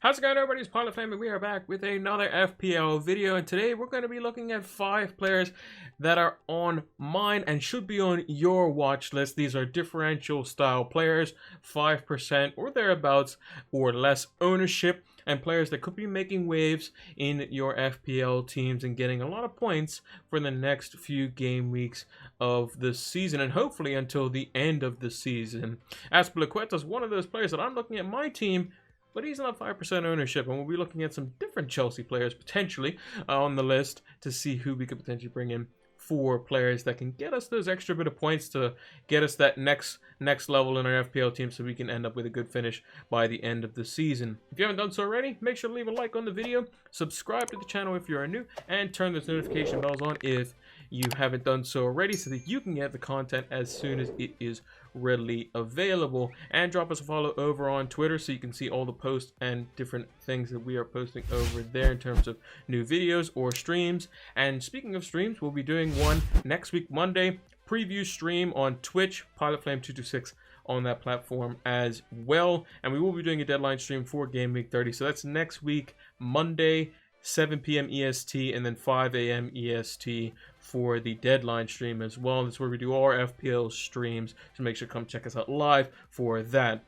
How's it going, everybody? It's Pilot Flame, and we are back with another FPL video. And today we're going to be looking at 5 players that are on mine and should be on your watch list. These are differential style players, 5% or thereabouts or less ownership, and players that could be making waves in your FPL teams and getting a lot of points for the next few game weeks of the season, and hopefully until the end of the season. Fpl Watchlist is one of those players that I'm looking at my team, but he's not 5% ownership, and we'll be looking at some different Chelsea players potentially on the list to see who we could potentially bring in for players that can get us those extra bit of points to get us that next level in our FPL team, so we can end up with a good finish by the end of the season. If you haven't done so already, make sure to leave a like on the video, subscribe to the channel if you are new, and turn those notification bells on if you haven't done so already, so that you can get the content as soon as it is readily available. And drop us a follow over on Twitter so you can see all the posts and different things that we are posting over there in terms of new videos or streams. And speaking of streams, we'll be doing one next week Monday, preview stream on Twitch, PilotFlame226 on that platform as well. And we will be doing a deadline stream for Game Week 30, so that's next week Monday, 7 p.m. EST, and then 5 a.m. EST for the deadline stream as well. That's where we do all our FPL streams, so make sure to come check us out live for that.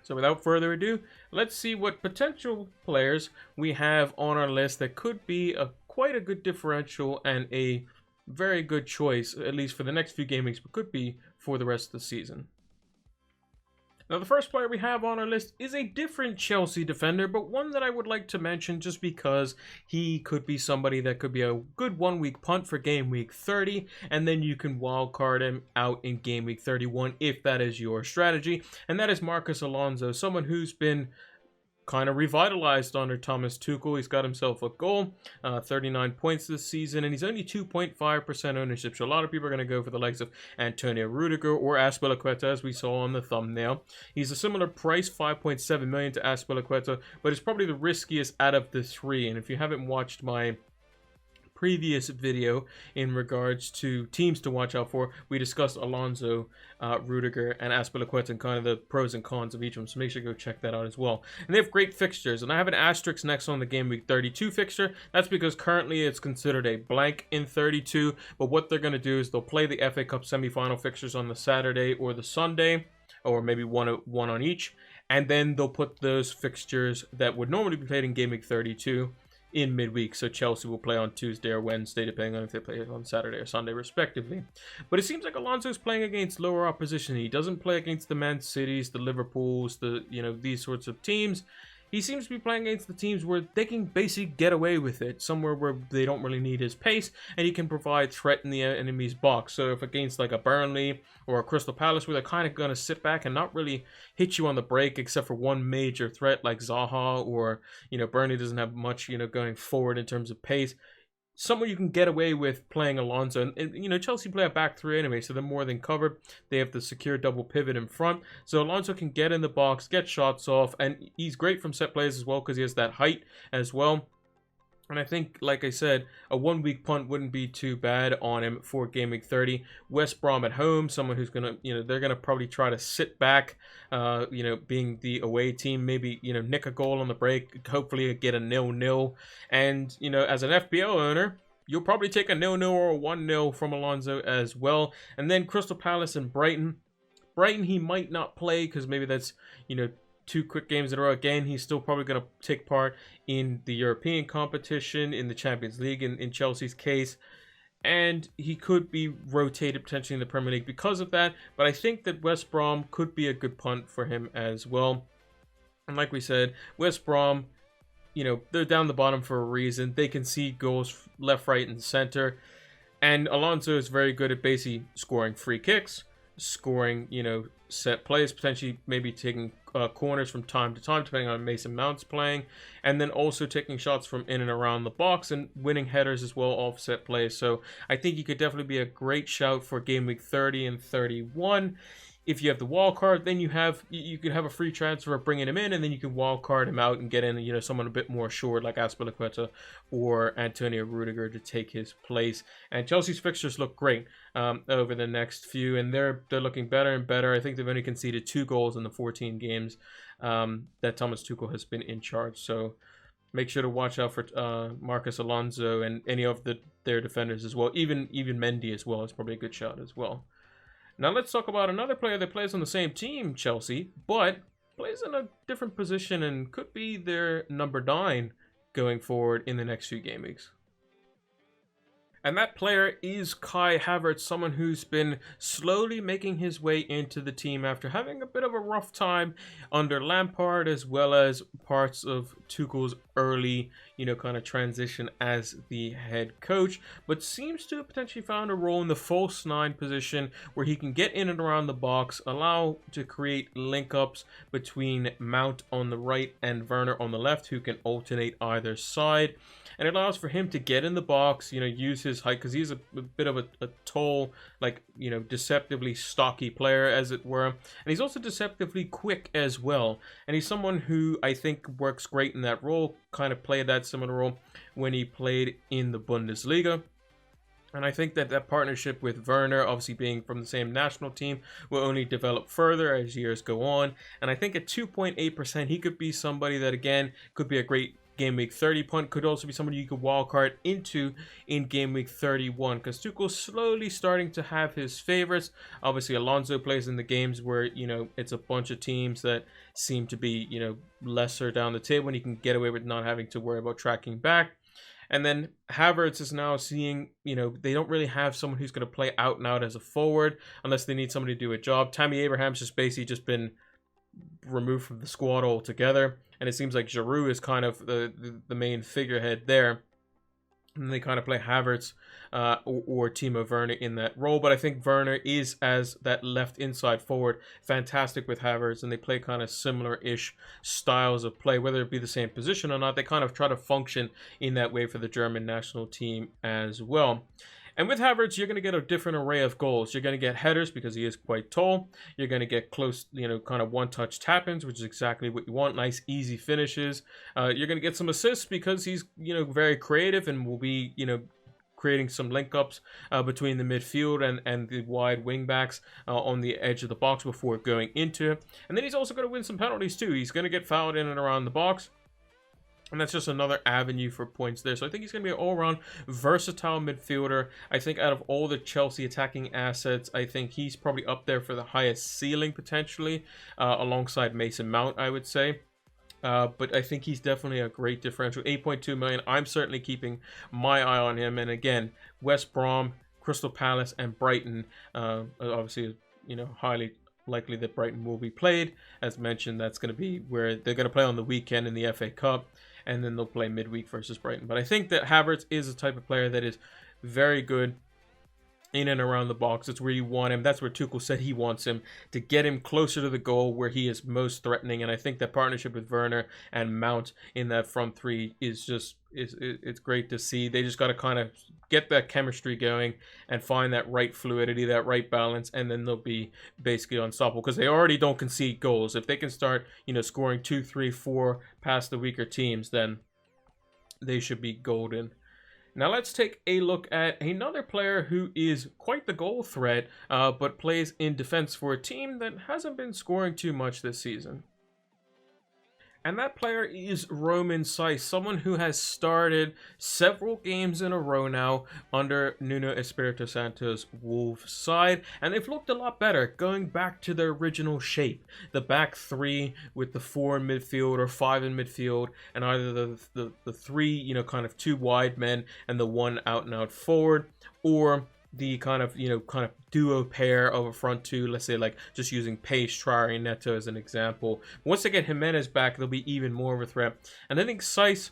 So without further ado, let's see what potential players we have on our list that could be quite a good differential and a very good choice, at least for the next few game weeks, but could be for the rest of the season. Now, the first player we have on our list is a different Chelsea defender, but one that I would like to mention just because he could be somebody that could be a good one-week punt for Game Week 30, and then you can wildcard him out in Game Week 31 if that is your strategy, and that is Marcos Alonso, someone who's been kind of revitalized under Thomas Tuchel. He's got himself a goal, 39 points this season, and he's only 2.5% ownership. So a lot of people are going to go for the likes of Antonio Rudiger or Azpilicueta, as we saw on the thumbnail. He's a similar price, 5.7 million to Azpilicueta, but it's probably the riskiest out of the three. And if you haven't watched my previous video in regards to teams to watch out for, we discussed Alonso, Rudiger, and Azpilicueta and kind of the pros and cons of each of them, so make sure to go check that out as well. And they have great fixtures, and I have an asterisk next on the Game Week 32 fixture. That's because currently it's considered a blank in 32, but what they're going to do is they'll play the FA Cup semi-final fixtures on the Saturday or the Sunday, or maybe one on each, and then they'll put those fixtures that would normally be played in Game Week 32 in midweek, so Chelsea will play on Tuesday or Wednesday, depending on if they play on Saturday or Sunday, respectively. But it seems like Alonso's playing against lower opposition. He doesn't play against the Man Cities, the Liverpools, these sorts of teams. He seems to be playing against the teams where they can basically get away with it, somewhere where they don't really need his pace, and he can provide threat in the enemy's box. So if against like a Burnley or a Crystal Palace, where they're kind of going to sit back and not really hit you on the break, except for one major threat like Zaha, or Burnley doesn't have much going forward in terms of pace, somewhere you can get away with playing Alonso. And Chelsea play a back three anyway, so they're more than covered. They have the secure double pivot in front, so Alonso can get in the box, get shots off, and he's great from set plays as well because he has that height as well. And I think, like I said, a one-week punt wouldn't be too bad on him for Game Week 30. West Brom at home, someone who's going to, they're going to probably try to sit back, being the away team, maybe, nick a goal on the break, hopefully get a 0-0. And, as an FPL owner, you'll probably take a 0-0 or a 1-0 from Alonso as well. And then Crystal Palace and Brighton. Brighton, he might not play because maybe that's, 2 quick games in a row. Again, he's still probably going to take part in the European competition, in the Champions League in Chelsea's case, and he could be rotated potentially in the Premier League because of that. But I think that West Brom could be a good punt for him as well. And like we said, West Brom, they're down the bottom for a reason. They can see goals left, right, and center, and Alonso is very good at basically scoring free kicks, scoring, set plays, potentially maybe taking corners from time to time, depending on Mason Mount's playing, and then also taking shots from in and around the box and winning headers as well off set plays. So I think he could definitely be a great shout for Game Week 30 and 31. if you have the wild card, then you could have a free transfer of bringing him in, and then you can wild card him out and get in, you know, someone a bit more assured like Azpilicueta or Antonio Rudiger to take his place. And Chelsea's fixtures look great over the next few, and they're looking better and better. I think they've only conceded 2 goals in the 14 games that Thomas Tuchel has been in charge. So make sure to watch out for Marcus Alonso and any of their defenders as well. Even Mendy as well is probably a good shot as well. Now let's talk about another player that plays on the same team, Chelsea, but plays in a different position and could be their number 9 going forward in the next few game weeks. And that player is Kai Havertz, someone who's been slowly making his way into the team after having a bit of a rough time under Lampard, as well as parts of Tuchel's early, you know, kind of transition as the head coach, but seems to have potentially found a role in the false 9 position where he can get in and around the box, allow to create link-ups between Mount on the right and Werner on the left, who can alternate either side. And it allows for him to get in the box, you know, use his height, because he's a bit of a tall, like, you know, deceptively stocky player, as it were. And he's also deceptively quick as well. And he's someone who I think works great in that role, kind of played that similar role when he played in the Bundesliga. And I think that that partnership with Werner, obviously being from the same national team, will only develop further as years go on. And I think at 2.8%, he could be somebody that, again, could be a great Game Week 30 punt, could also be somebody you could wildcard into in Game Week 31, because Tuchel's slowly starting to have his favorites. Obviously, Alonso plays in the games where, you know, it's a bunch of teams that seem to be, you know, lesser down the table, and he can get away with not having to worry about tracking back. And then Havertz is now seeing, you know, they don't really have someone who's going to play out and out as a forward unless they need somebody to do a job. Tammy Abraham's just basically been removed from the squad altogether, and it seems like Giroud is kind of the main figurehead there, and they kind of play Havertz or Timo Werner in that role. But I think Werner is, as that left inside forward, fantastic with Havertz, and they play kind of similar-ish styles of play, whether it be the same position or not. They kind of try to function in that way for the German national team as well. And with Havertz, you're going to get a different array of goals. You're going to get headers because he is quite tall. You're going to get close, you know, kind of one-touch tap-ins, which is exactly what you want. Nice, easy finishes. You're going to get some assists because he's, you know, very creative and will be, you know, creating some link-ups between the midfield and the wide wing-backs on the edge of the box before going into it. And then he's also going to win some penalties too. He's going to get fouled in and around the box, and that's just another avenue for points there. So I think he's going to be an all-around versatile midfielder. I think out of all the Chelsea attacking assets, I think he's probably up there for the highest ceiling potentially, alongside Mason Mount, I would say. But I think he's definitely a great differential. 8.2 million. I'm certainly keeping my eye on him. And again, West Brom, Crystal Palace, and Brighton, obviously, you know, highly likely that Brighton will be played. As mentioned, that's going to be where they're going to play on the weekend in the FA Cup, and then they'll play midweek versus Brighton. But I think that Havertz is a type of player that is very good in and around the box. It's where you want him. That's where Tuchel said he wants him, to get him closer to the goal where he is most threatening. And I think that partnership with Werner and Mount in that front three is just, it's great to see. They just got to kind of get that chemistry going and find that right fluidity, that right balance, and then they'll be basically unstoppable, because they already don't concede goals. If they can start, you know, scoring 2, 3, 4 past the weaker teams, then they should be golden. Now let's take a look at another player who is quite the goal threat, but plays in defense for a team that hasn't been scoring too much this season. And that player is Romain Saiss, someone who has started several games in a row now under Nuno Espirito Santo's Wolves side, and they've looked a lot better, going back to their original shape. The back three with the 4 in midfield or 5 in midfield, and either the 3, you know, kind of 2 wide men and the 1 out and out forward, or the kind of, you know, kind of duo pair of a front 2, let's say, like just using Pace, Traore, and Neto as an example. Once they get Jimenez back, they'll be even more of a threat. And I think Saiss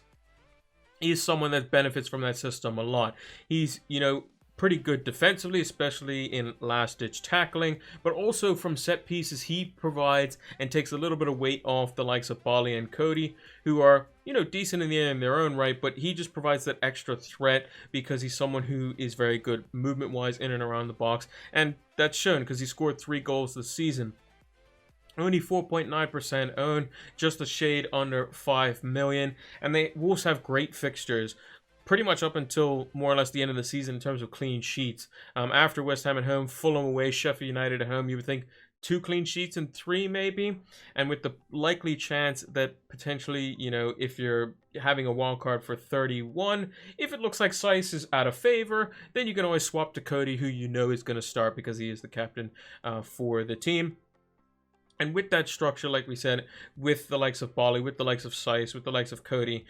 is someone that benefits from that system a lot. He's, you know, pretty good defensively, especially in last-ditch tackling, but also from set pieces he provides and takes a little bit of weight off the likes of Bali and Cody, who are, you know, decent in the air in their own right, but he just provides that extra threat because he's someone who is very good movement-wise in and around the box, and that's shown because he scored 3 goals this season. Only 4.9% owned, just a shade under 5 million, and they Wolves have great fixtures pretty much up until more or less the end of the season in terms of clean sheets. After West Ham at home, Fulham away, Sheffield United at home, you would think 2 clean sheets and 3 maybe. And with the likely chance that potentially, you know, if you're having a wild card for 31, if it looks like Saiss is out of favor, then you can always swap to Cody, who you know is going to start because he is the captain for the team. And with that structure, like we said, with the likes of Bali, with the likes of Saiss, with the likes of Cody,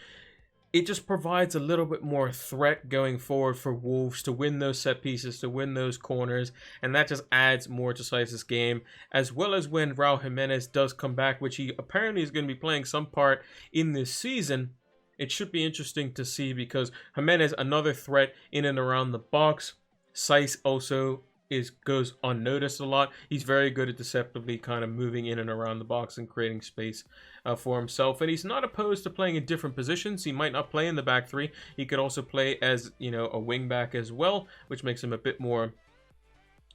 it just provides a little bit more threat going forward for Wolves to win those set pieces, to win those corners, and that just adds more to Saiss's game, as well as when Raul Jimenez does come back, which he apparently is going to be playing some part in this season. It should be interesting to see because Jimenez, another threat in and around the box. Saiss also goes unnoticed a lot. He's very good at deceptively kind of moving in and around the box and creating space for himself, and he's not opposed to playing in different positions. He might not play in the back three. He could also play as, you know, a wing back as well, which makes him a bit more,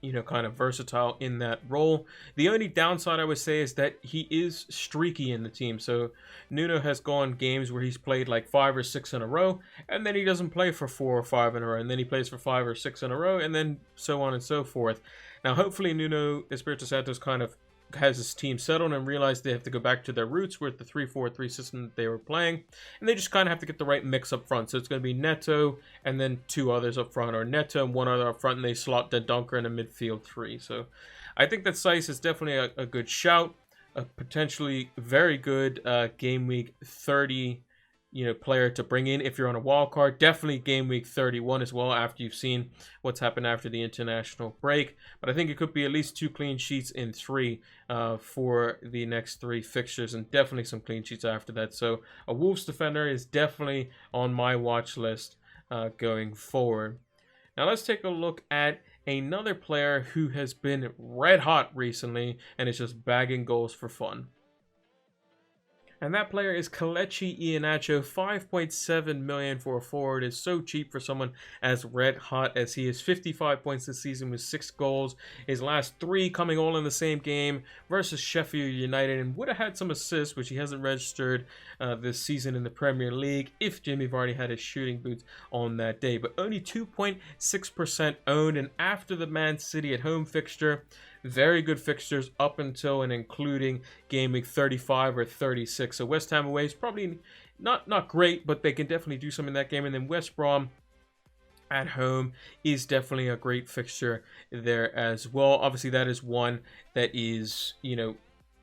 you know, kind of versatile in that role. The only downside I would say is that he is streaky in the team. So Nuno has gone games where he's played like 5 or 6 in a row, and then he doesn't play for 4 or 5 in a row, and then he plays for 5 or 6 in a row, and then so on and so forth. Now, hopefully Nuno Espirito Santos kind of has his team settled and realized they have to go back to their roots with the 3-4-3 system that they were playing, and they just kind of have to get the right mix up front. So it's going to be Neto and then 2 others up front, or Neto and 1 other up front, and they slot the Dunker in a midfield 3. So I think that Saiss is definitely a good shout, a potentially very good game week 30 player to bring in if you're on a wild card. Definitely game week 31 as well, after you've seen what's happened after the international break. But I think it could be at least 2 clean sheets in 3 for the next 3 fixtures, and definitely some clean sheets after that. So a Wolves defender is definitely on my watch list going forward. Now let's take a look at another player who has been red hot recently and is just bagging goals for fun. And that player is Kelechi Iheanacho. 5.7 million for a forward is so cheap for someone as red hot as he is. 55 points this season with 6 goals. His last 3 coming all in the same game versus Sheffield United, and would have had some assists, which he hasn't registered this season in the Premier League if Jamie Vardy had his shooting boots on that day. But only 2.6% owned, and after the Man City at home fixture, very good fixtures up until and including game week 35 or 36. So West Ham away is probably not great, but they can definitely do something in that game. And then West Brom at home is definitely a great fixture there as well. Obviously, that is one that is,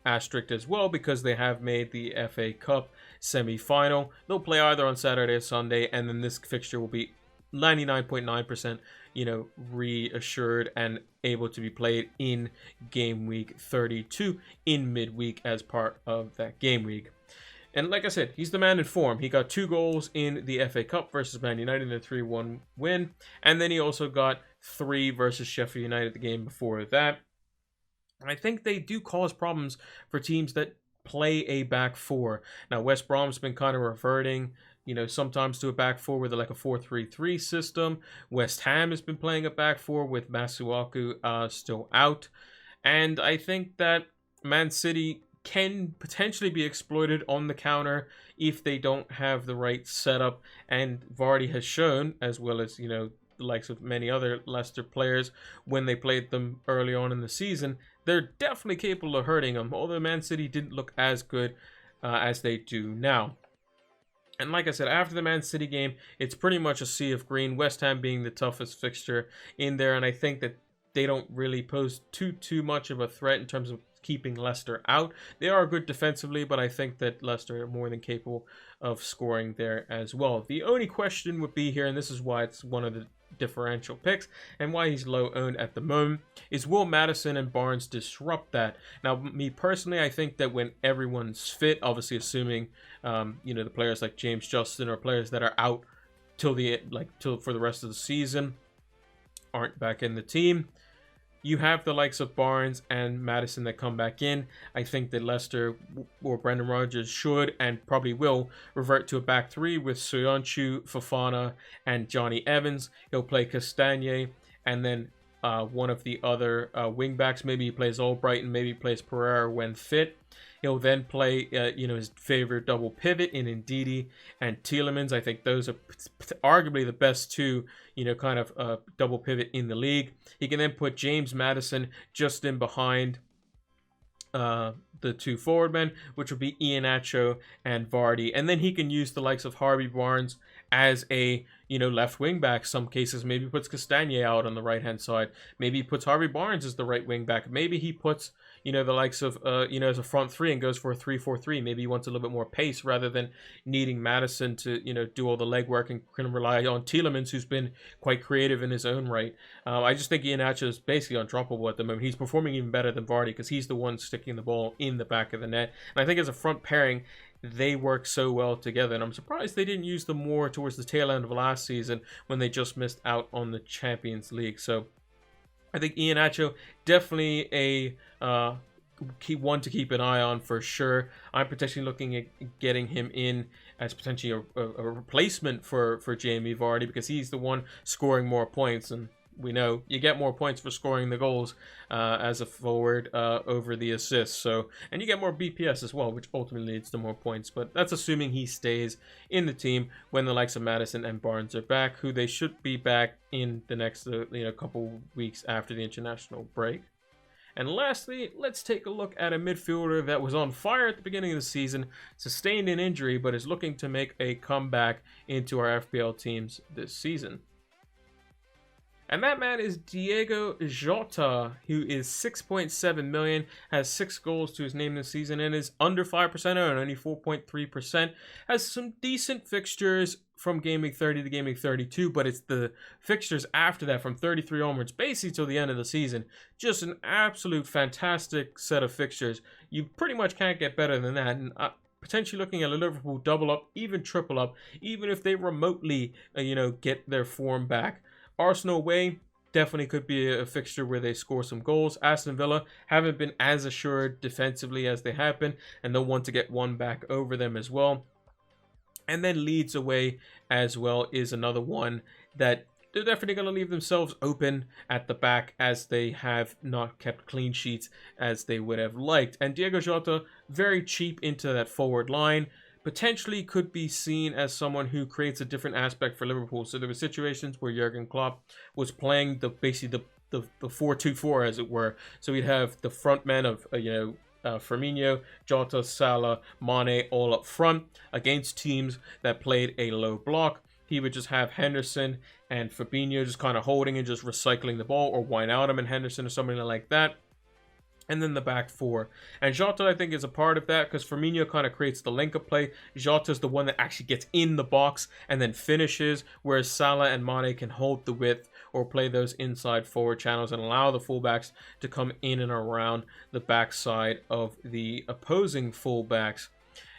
asterisk as well, because they have made the FA Cup semi-final. They'll play either on Saturday or Sunday, and then this fixture will be 99.9% reassured and able to be played in game week 32 in midweek as part of that game week. And like I said, he's the man in form. He got 2 goals in the FA Cup versus Man United in a 3-1 win, and then he also got 3 versus Sheffield United the game before that. I think they do cause problems for teams that play a back 4. Now West Brom's been kind of reverting sometimes to a back 4 with like a 4-3-3 system. West Ham has been playing a back 4 with Masuaku still out. And I think that Man City can potentially be exploited on the counter if they don't have the right setup. And Vardy has shown, as well as, the likes of many other Leicester players, when they played them early on in the season, they're definitely capable of hurting them. Although Man City didn't look as good as they do now. And like I said, after the Man City game, it's pretty much a sea of green. West Ham being the toughest fixture in there, and I think that they don't really pose too much of a threat in terms of keeping Leicester out. They are good defensively, but I think that Leicester are more than capable of scoring there as well. The only question would be here, and this is why it's one of the differential picks and why he's low owned at the moment, is will Maddison and Barnes disrupt that? Now, me personally, I think that when everyone's fit, obviously assuming the players like James Justin or players that are out till for the rest of the season, aren't back in the team. You have the likes of Barnes and Maddison that come back in. I think that Leicester or Brendan Rodgers should and probably will revert to a back three with Soyuncu, Fofana, and Johnny Evans. He'll play Castagne and then one of the other wing backs. Maybe he plays Albrighton, maybe he plays Pereira when fit. He'll then play, his favorite double pivot in Ndidi and Tielemans. I think those are arguably the best two, kind of double pivot in the league. He can then put James Maddison just in behind the two forward men, which would be Iheanacho and Vardy. And then he can use the likes of Harvey Barnes as a, left wing back. Some cases, maybe puts Castagne out on the right-hand side. Maybe he puts Harvey Barnes as the right wing back. Maybe he puts, the likes of, as a front three and goes for a 3-4-3. Maybe he wants a little bit more pace rather than needing Maddison to, do all the legwork and can rely on Tielemans, who's been quite creative in his own right. I just think Iheanacho is basically undroppable at the moment. He's performing even better than Vardy because he's the one sticking the ball in the back of the net. And I think as a front pairing, they work so well together, and I'm surprised they didn't use them more towards the tail end of last season when they just missed out on the Champions League. So I think Iheanacho definitely a one to keep an eye on for sure. I'm potentially looking at getting him in as potentially a replacement for Jamie Vardy because he's the one scoring more points, and we know you get more points for scoring the goals as a forward over the assists. So, and you get more BPS as well, which ultimately leads to more points. But that's assuming he stays in the team when the likes of Maddison and Barnes are back, who they should be back in the next couple weeks after the international break. And lastly, let's take a look at a midfielder that was on fire at the beginning of the season, sustained an injury, but is looking to make a comeback into our FPL teams this season. And that man is Diogo Jota, who is 6.7 million, has 6 goals to his name this season, and is under 5% owned, only 4.3%. Has some decent fixtures from Game Week 30 to Game Week 32, but it's the fixtures after that from 33 onwards, basically till the end of the season. Just an absolute fantastic set of fixtures. You pretty much can't get better than that. And potentially looking at a Liverpool double up, even triple up, even if they remotely, get their form back. Arsenal away definitely could be a fixture where they score some goals. Aston Villa haven't been as assured defensively as they have been, and they'll want to get one back over them as well. And then Leeds away as well is another one that they're definitely going to leave themselves open at the back as they have not kept clean sheets as they would have liked. And Diogo Jota, very cheap into that forward line. Potentially could be seen as someone who creates a different aspect for Liverpool. So there were situations where Jurgen Klopp was playing basically the 4-2-4 as it were. So we'd have the front men of Firmino, Jota, Salah, Mane all up front against teams that played a low block. He would just have Henderson and Fabinho just kind of holding and just recycling the ball, or Wijnaldum and Henderson or something like that. And then the back four. And Jota, I think, is a part of that because Firmino kind of creates the link-up play. Jota is the one that actually gets in the box and then finishes, whereas Salah and Mane can hold the width or play those inside forward channels and allow the fullbacks to come in and around the backside of the opposing fullbacks.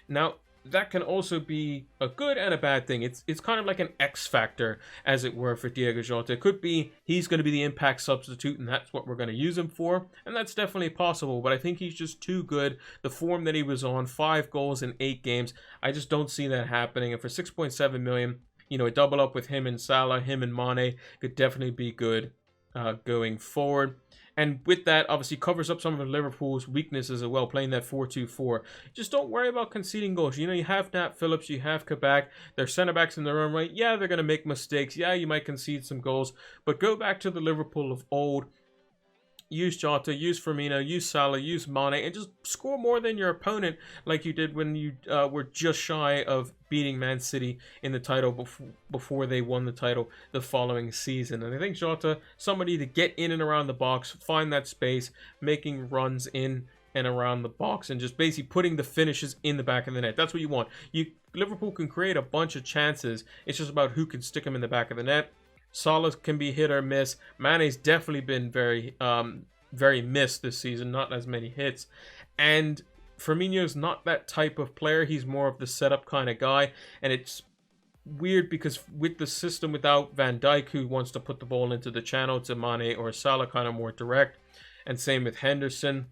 Now, that can also be a good and a bad thing. It's kind of like an X factor, as it were, for Diogo Jota. It could be he's going to be the impact substitute, and that's what we're going to use him for, and that's definitely possible, but I think he's just too good. The form that he was on, 5 goals in 8 games, I just don't see that happening, and for 6.7 million, a double up with him and Salah, him and Mane could definitely be good going forward. And with that, obviously covers up some of Liverpool's weaknesses as well, playing that 4-2-4. Just don't worry about conceding goals. You have Nat Phillips, you have Kabak. They're centre-backs in their own right. Yeah, they're going to make mistakes. Yeah, you might concede some goals. But go back to the Liverpool of old. Use Jota, use Firmino, use Salah, use Mane, and just score more than your opponent like you did when you were just shy of beating Man City in the title before they won the title the following season. And I think Jota, somebody to get in and around the box, find that space, making runs in and around the box, and just basically putting the finishes in the back of the net. That's what you want. Liverpool can create a bunch of chances. It's just about who can stick them in the back of the net. Salah can be hit or miss. Mane's definitely been very missed this season, not as many hits. And Firmino's not that type of player. He's more of the setup kind of guy. And it's weird because with the system without Van Dijk, who wants to put the ball into the channel, to Mane or Salah, kind of more direct, and same with Henderson,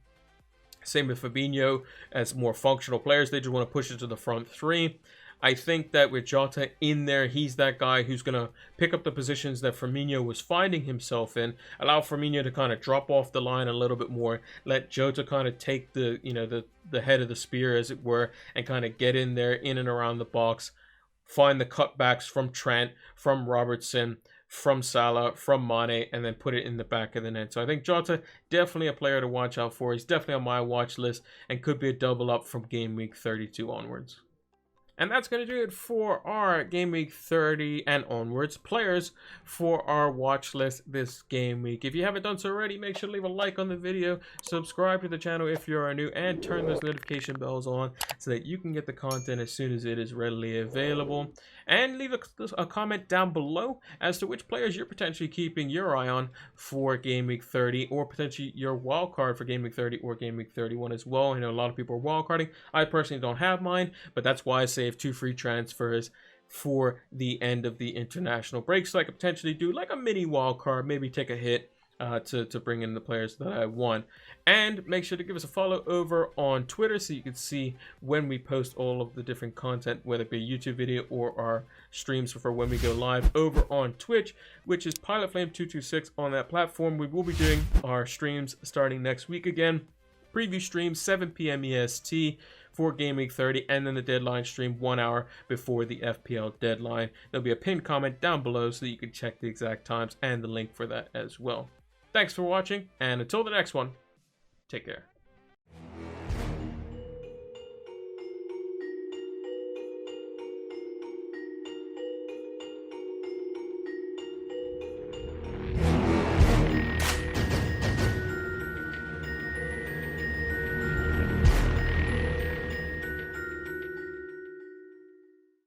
same with Fabinho, as more functional players. They just want to push it to the front three. I think that with Jota in there, he's that guy who's going to pick up the positions that Firmino was finding himself in, allow Firmino to kind of drop off the line a little bit more, let Jota kind of take the, the head of the spear, as it were, and kind of get in there, in and around the box, find the cutbacks from Trent, from Robertson, from Salah, from Mane, and then put it in the back of the net. So I think Jota, definitely a player to watch out for. He's definitely on my watch list and could be a double up from game week 32 onwards. And that's going to do it for our Game Week 30 and onwards players for our watch list this game week. If you haven't done so already, make sure to leave a like on the video, subscribe to the channel if you are new, and turn those notification bells on so that you can get the content as soon as it is readily available. And leave a comment down below as to which players you're potentially keeping your eye on for Game Week 30, or potentially your wild card for Game Week 30 or Game Week 31 as well. I know a lot of people are wild carding. I personally don't have mine, but that's why I saved 2 free transfers for the end of the international break, so I could potentially do like a mini wild card, maybe take a hit to bring in the players that I want. And make sure to give us a follow over on Twitter so you can see when we post all of the different content, whether it be a YouTube video or our streams for when we go live over on Twitch, which is PilotFlame226 on that platform. We will be doing our streams starting next week again. Preview stream 7 p.m. EST for Game Week 30, and then the deadline stream 1 hour before the FPL deadline. There'll be a pinned comment down below so that you can check the exact times and the link for that as well. Thanks for watching, and until the next one, take care.